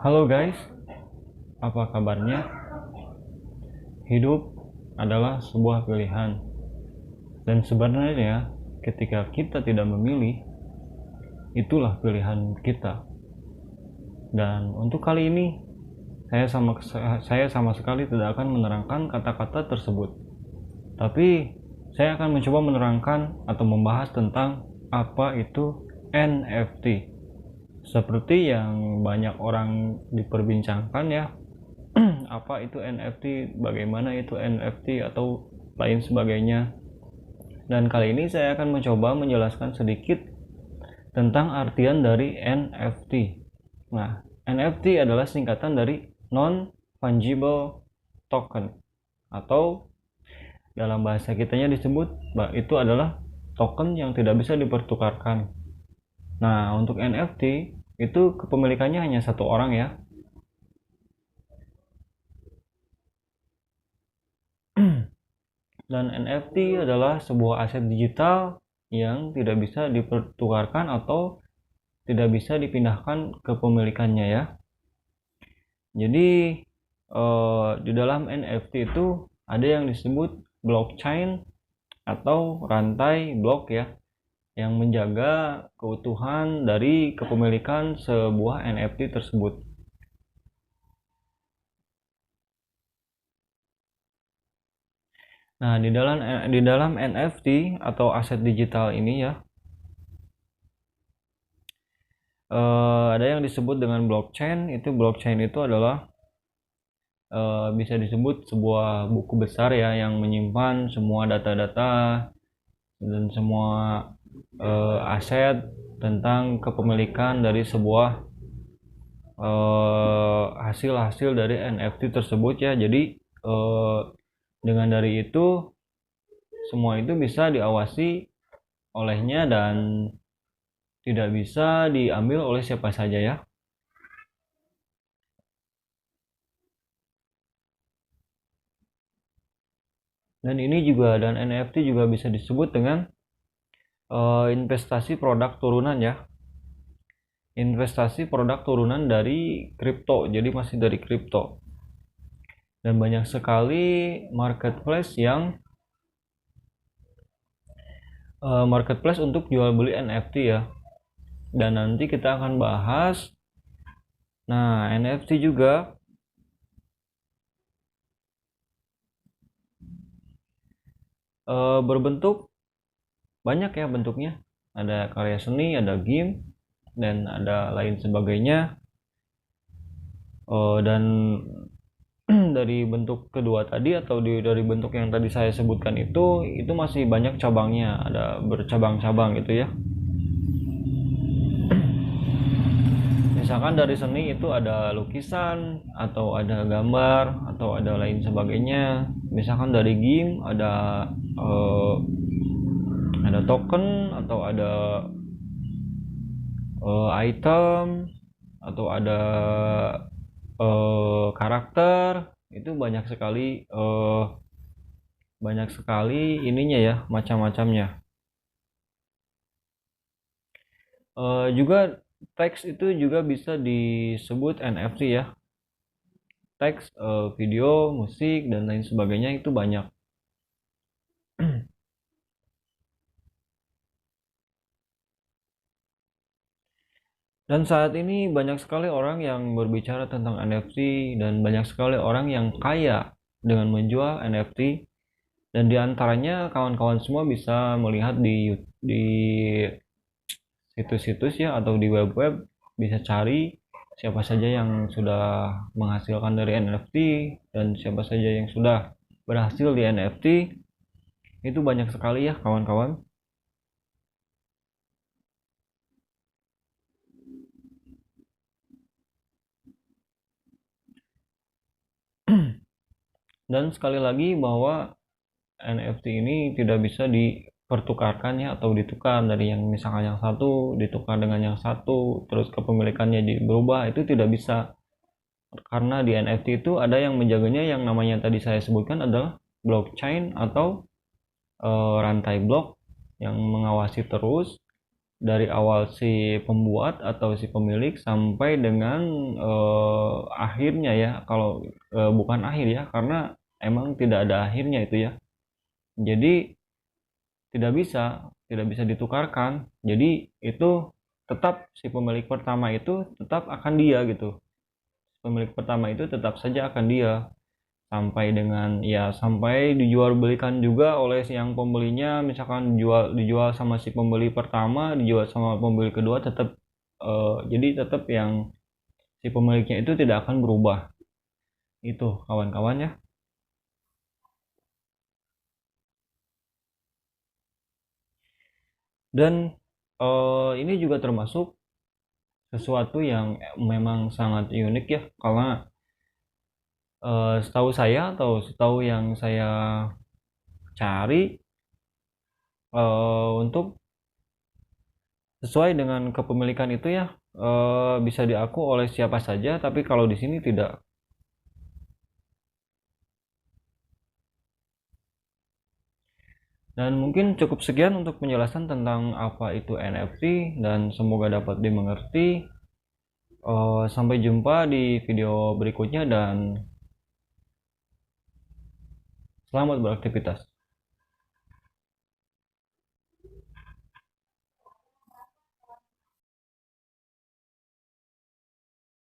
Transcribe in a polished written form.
Halo guys, apa kabarnya? Hidup adalah sebuah pilihan, dan sebenarnya ketika kita tidak memilih, itulah pilihan kita. Dan untuk kali ini, saya sama sekali tidak akan menerangkan kata-kata tersebut. Tapi saya akan mencoba menerangkan atau membahas tentang apa itu NFT. Seperti yang banyak orang diperbincangkan ya, apa itu NFT, bagaimana itu NFT atau lain sebagainya. Dan kali ini saya akan mencoba menjelaskan sedikit tentang artian dari NFT. Nah, NFT adalah singkatan dari non fungible token, atau dalam bahasa kitanya disebut itu adalah token yang tidak bisa dipertukarkan. Nah, untuk NFT itu kepemilikannya hanya satu orang ya. Dan NFT adalah sebuah aset digital yang tidak bisa dipertukarkan atau tidak bisa dipindahkan kepemilikannya ya. Jadi di dalam NFT itu ada yang disebut blockchain atau rantai blok ya, yang menjaga keutuhan dari kepemilikan sebuah NFT tersebut. Nah, di dalam NFT atau aset digital ini ya, ada yang disebut dengan blockchain. Blockchain itu adalah bisa disebut sebuah buku besar ya, yang menyimpan semua data-data dan semua aset tentang kepemilikan dari sebuah hasil-hasil dari NFT tersebut ya. Jadi dengan dari itu semua itu bisa diawasi olehnya dan tidak bisa diambil oleh siapa saja ya. Dan NFT juga bisa disebut dengan investasi produk turunan ya. Investasi produk turunan dari kripto, jadi masih dari kripto. Dan banyak sekali marketplace untuk jual beli NFT ya. Dan nanti kita akan bahas. Nah, NFT juga berbentuk banyak ya bentuknya. Ada karya seni, ada game, dan ada lain sebagainya. Dan dari bentuk kedua tadi atau dari bentuk yang tadi saya sebutkan itu masih banyak cabangnya, ada bercabang-cabang gitu ya. Misalkan dari seni itu ada lukisan atau ada gambar atau ada lain sebagainya. Misalkan dari game ada token atau ada item atau ada karakter. Itu banyak sekali ininya ya, macam-macamnya. Juga teks itu juga bisa disebut NFT ya. Teks, video, musik, dan lain sebagainya itu banyak. Dan saat ini banyak sekali orang yang berbicara tentang NFT, dan banyak sekali orang yang kaya dengan menjual NFT. Dan diantaranya kawan-kawan semua bisa melihat di situs-situs ya, atau di web-web, bisa cari siapa saja yang sudah menghasilkan dari NFT dan siapa saja yang sudah berhasil di NFT. Itu banyak sekali ya kawan-kawan. Dan sekali lagi bahwa NFT ini tidak bisa dipertukarkan ya, atau ditukar dari yang misalkan yang satu ditukar dengan yang satu terus kepemilikannya berubah, itu tidak bisa. Karena di NFT itu ada yang menjaganya, yang namanya tadi saya sebutkan adalah blockchain atau rantai blok yang mengawasi terus dari awal si pembuat atau si pemilik sampai dengan akhirnya ya. Kalau bukan akhir ya, karena emang tidak ada akhirnya itu ya. Jadi tidak bisa ditukarkan. Jadi itu tetap si pemilik pertama itu tetap akan dia gitu. Pemilik pertama itu tetap saja akan dia sampai dengan ya sampai dijual belikan juga oleh si yang pembelinya, misalkan dijual sama si pembeli pertama, dijual sama pembeli kedua, tetap jadi tetap yang si pemiliknya itu tidak akan berubah. Itu kawan-kawannya. Dan ini juga termasuk sesuatu yang memang sangat unik ya, karena setahu saya atau setahu yang saya cari, untuk sesuai dengan kepemilikan itu ya bisa diaku oleh siapa saja, tapi kalau di sini tidak. Dan mungkin cukup sekian untuk penjelasan tentang apa itu NFT, dan semoga dapat dimengerti. Sampai jumpa di video berikutnya dan selamat beraktivitas.